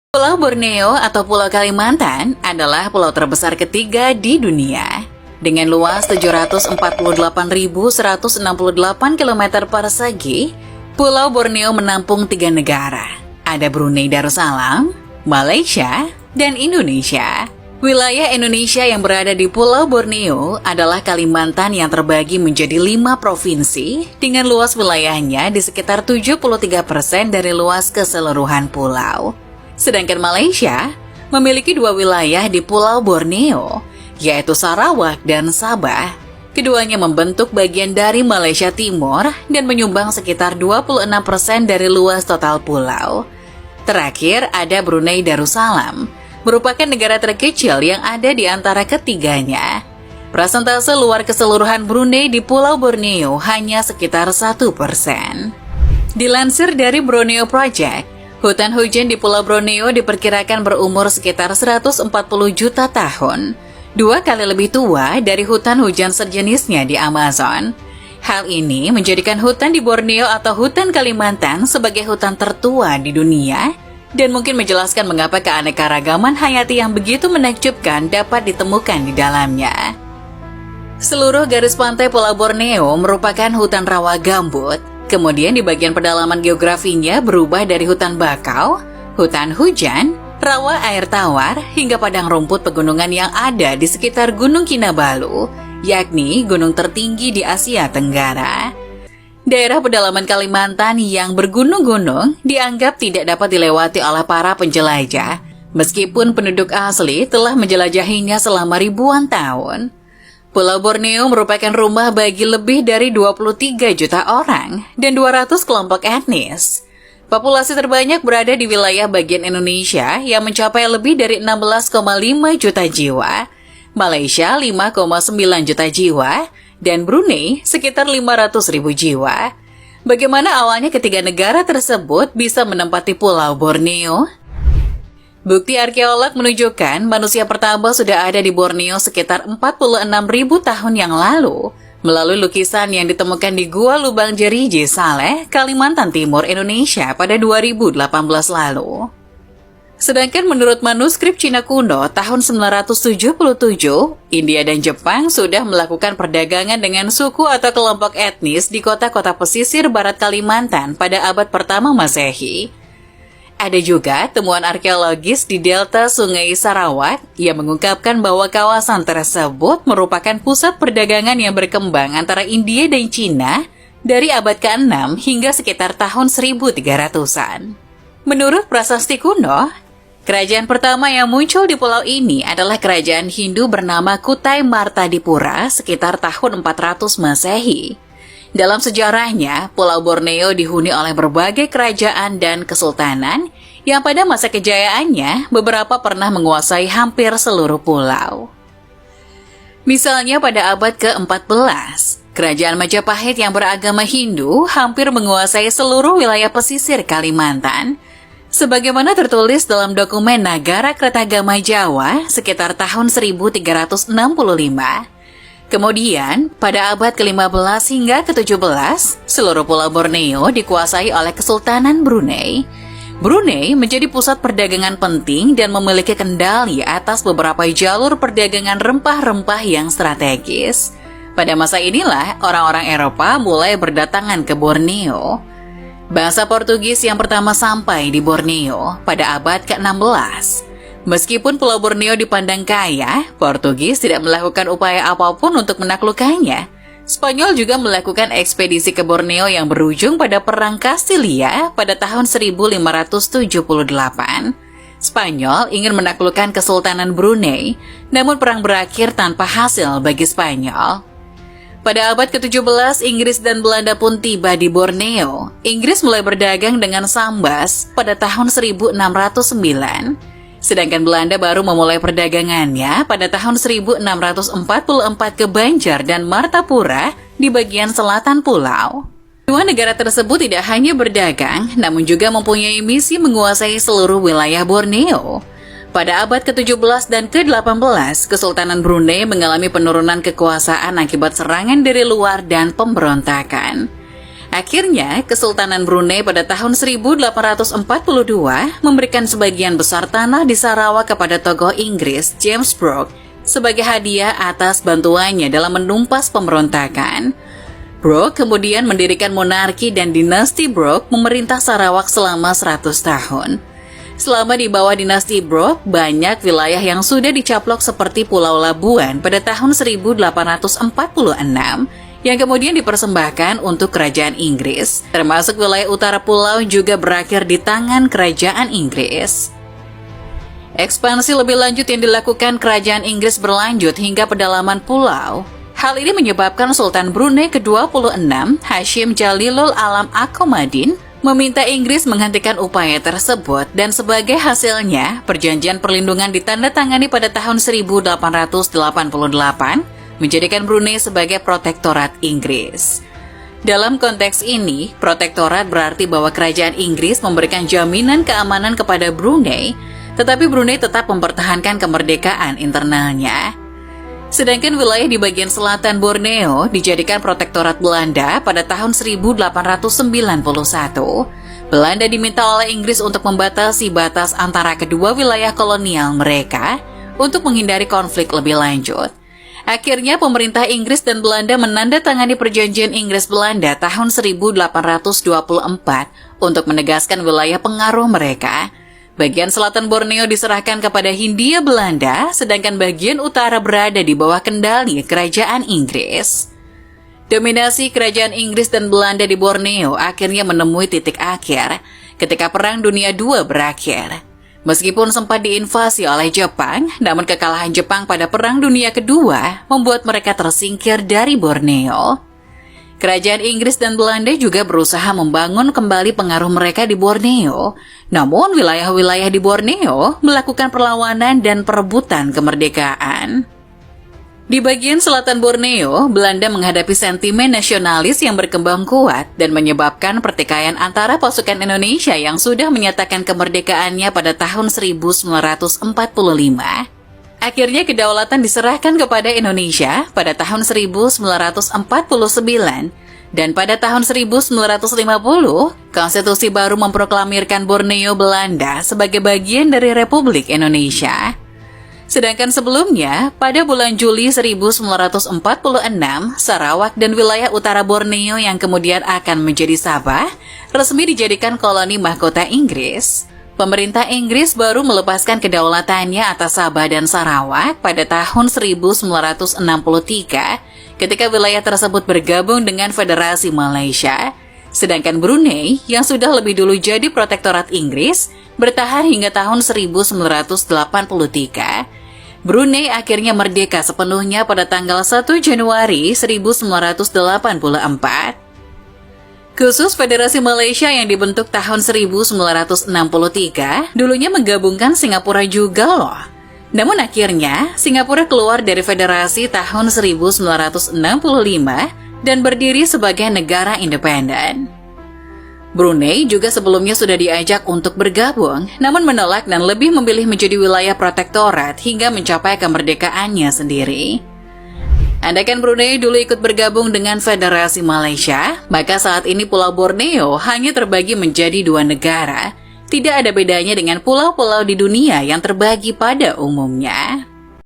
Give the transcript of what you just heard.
Pulau Borneo atau Pulau Kalimantan adalah pulau terbesar ketiga di dunia. Dengan luas 748.168 km persegi, Pulau Borneo menampung 3 negara. Ada Brunei Darussalam, Malaysia, dan Indonesia. Wilayah Indonesia yang berada di Pulau Borneo adalah Kalimantan yang terbagi menjadi 5 provinsi dengan luas wilayahnya di sekitar 73% dari luas keseluruhan pulau. Sedangkan Malaysia memiliki 2 wilayah di Pulau Borneo, yaitu Sarawak dan Sabah. Keduanya membentuk bagian dari Malaysia Timur dan menyumbang sekitar 26% dari luas total pulau. Terakhir ada Brunei Darussalam, merupakan negara terkecil yang ada di antara ketiganya. Persentase luar keseluruhan Brunei di Pulau Borneo hanya sekitar 1%. Dilansir dari Borneo Project, hutan hujan di Pulau Borneo diperkirakan berumur sekitar 140 juta tahun, 2 kali lebih tua dari hutan hujan sejenisnya di Amazon. Hal ini menjadikan hutan di Borneo atau hutan Kalimantan sebagai hutan tertua di dunia, dan mungkin menjelaskan mengapa keanekaragaman hayati yang begitu menakjubkan dapat ditemukan di dalamnya. Seluruh garis pantai Pulau Borneo merupakan hutan rawa gambut. Kemudian di bagian pedalaman geografinya berubah dari hutan bakau, hutan hujan, rawa air tawar, hingga padang rumput pegunungan yang ada di sekitar Gunung Kinabalu, yakni gunung tertinggi di Asia Tenggara. Daerah pedalaman Kalimantan yang bergunung-gunung dianggap tidak dapat dilewati oleh para penjelajah, meskipun penduduk asli telah menjelajahinya selama ribuan tahun. Pulau Borneo merupakan rumah bagi lebih dari 23 juta orang dan 200 kelompok etnis. Populasi terbanyak berada di wilayah bagian Indonesia yang mencapai lebih dari 16,5 juta jiwa, Malaysia 5,9 juta jiwa, dan Brunei sekitar 500.000 jiwa. Bagaimana awalnya ketiga negara tersebut bisa menempati Pulau Borneo? Bukti arkeolog menunjukkan manusia pertama sudah ada di Borneo sekitar 46.000 tahun yang lalu, melalui lukisan yang ditemukan di Gua Lubang Jeriji Saleh, Kalimantan Timur, Indonesia pada 2018 lalu. Sedangkan menurut manuskrip Cina kuno tahun 977, India dan Jepang sudah melakukan perdagangan dengan suku atau kelompok etnis di kota-kota pesisir barat Kalimantan pada abad pertama Masehi. Ada juga temuan arkeologis di delta Sungai Sarawak yang mengungkapkan bahwa kawasan tersebut merupakan pusat perdagangan yang berkembang antara India dan Cina dari abad ke-6 hingga sekitar tahun 1300-an. Menurut prasasti kuno, kerajaan pertama yang muncul di pulau ini adalah kerajaan Hindu bernama Kutai Martadipura sekitar tahun 400 Masehi. Dalam sejarahnya, Pulau Borneo dihuni oleh berbagai kerajaan dan kesultanan yang pada masa kejayaannya beberapa pernah menguasai hampir seluruh pulau. Misalnya pada abad ke-14, kerajaan Majapahit yang beragama Hindu hampir menguasai seluruh wilayah pesisir Kalimantan, sebagaimana tertulis dalam dokumen Nagara Kertagama Jawa sekitar tahun 1365. Kemudian, pada abad ke-15 hingga ke-17, seluruh Pulau Borneo dikuasai oleh Kesultanan Brunei. Brunei menjadi pusat perdagangan penting dan memiliki kendali atas beberapa jalur perdagangan rempah-rempah yang strategis. Pada masa inilah, orang-orang Eropa mulai berdatangan ke Borneo. Bahasa Portugis yang pertama sampai di Borneo pada abad ke-16. Meskipun Pulau Borneo dipandang kaya, Portugis tidak melakukan upaya apapun untuk menaklukkannya. Spanyol juga melakukan ekspedisi ke Borneo yang berujung pada Perang Kastilia pada tahun 1578. Spanyol ingin menaklukkan Kesultanan Brunei, namun perang berakhir tanpa hasil bagi Spanyol. Pada abad ke-17, Inggris dan Belanda pun tiba di Borneo. Inggris mulai berdagang dengan Sambas pada tahun 1609. Sedangkan Belanda baru memulai perdagangannya pada tahun 1644 ke Banjar dan Martapura di bagian selatan pulau. Dua negara tersebut tidak hanya berdagang, namun juga mempunyai misi menguasai seluruh wilayah Borneo. Pada abad ke-17 dan ke-18, Kesultanan Brunei mengalami penurunan kekuasaan akibat serangan dari luar dan pemberontakan. Akhirnya, Kesultanan Brunei pada tahun 1842 memberikan sebagian besar tanah di Sarawak kepada tokoh Inggris James Brooke sebagai hadiah atas bantuannya dalam menumpas pemberontakan. Brooke kemudian mendirikan monarki dan dinasti Brooke memerintah Sarawak selama 100 tahun. Selama di bawah dinasti Brooke, banyak wilayah yang sudah dicaplok seperti Pulau Labuan pada tahun 1846 yang kemudian dipersembahkan untuk kerajaan Inggris, termasuk wilayah utara pulau juga berakhir di tangan kerajaan Inggris. Ekspansi lebih lanjut yang dilakukan kerajaan Inggris berlanjut hingga pedalaman pulau. Hal ini menyebabkan Sultan Brunei ke-26, Hashim Jalilul Alam Akomadin, meminta Inggris menghentikan upaya tersebut dan sebagai hasilnya, perjanjian perlindungan ditandatangani pada tahun 1888, menjadikan Brunei sebagai protektorat Inggris. Dalam konteks ini, protektorat berarti bahwa kerajaan Inggris memberikan jaminan keamanan kepada Brunei, tetapi Brunei tetap mempertahankan kemerdekaan internalnya. Sedangkan wilayah di bagian selatan Borneo dijadikan protektorat Belanda pada tahun 1891. Belanda diminta oleh Inggris untuk membatasi batas antara kedua wilayah kolonial mereka untuk menghindari konflik lebih lanjut. Akhirnya pemerintah Inggris dan Belanda menandatangani perjanjian Inggris-Belanda tahun 1824 untuk menegaskan wilayah pengaruh mereka. Bagian selatan Borneo diserahkan kepada Hindia Belanda, sedangkan bagian utara berada di bawah kendali kerajaan Inggris. Dominasi kerajaan Inggris dan Belanda di Borneo akhirnya menemui titik akhir ketika Perang Dunia II berakhir. Meskipun sempat diinvasi oleh Jepang, namun kekalahan Jepang pada Perang Dunia Kedua membuat mereka tersingkir dari Borneo. Kerajaan Inggris dan Belanda juga berusaha membangun kembali pengaruh mereka di Borneo. Namun wilayah-wilayah di Borneo melakukan perlawanan dan perebutan kemerdekaan. Di bagian selatan Borneo, Belanda menghadapi sentimen nasionalis yang berkembang kuat dan menyebabkan pertikaian antara pasukan Indonesia yang sudah menyatakan kemerdekaannya pada tahun 1945. Akhirnya kedaulatan diserahkan kepada Indonesia pada tahun 1949 dan pada tahun 1950, konstitusi baru memproklamirkan Borneo Belanda sebagai bagian dari Republik Indonesia. Sedangkan sebelumnya, pada bulan Juli 1946, Sarawak dan wilayah utara Borneo yang kemudian akan menjadi Sabah resmi dijadikan koloni mahkota Inggris. Pemerintah Inggris baru melepaskan kedaulatannya atas Sabah dan Sarawak pada tahun 1963 ketika wilayah tersebut bergabung dengan Federasi Malaysia. Sedangkan Brunei, yang sudah lebih dulu jadi protektorat Inggris, bertahan hingga tahun 1983. Brunei akhirnya merdeka sepenuhnya pada tanggal 1 Januari 1984. Khusus Federasi Malaysia yang dibentuk tahun 1963 dulunya menggabungkan Singapura juga loh. Namun akhirnya Singapura keluar dari federasi tahun 1965 dan berdiri sebagai negara independen. Brunei juga sebelumnya sudah diajak untuk bergabung, namun menolak dan lebih memilih menjadi wilayah protektorat hingga mencapai kemerdekaannya sendiri. Andaikan Brunei dulu ikut bergabung dengan Federasi Malaysia, maka saat ini Pulau Borneo hanya terbagi menjadi 2 negara. Tidak ada bedanya dengan pulau-pulau di dunia yang terbagi pada umumnya.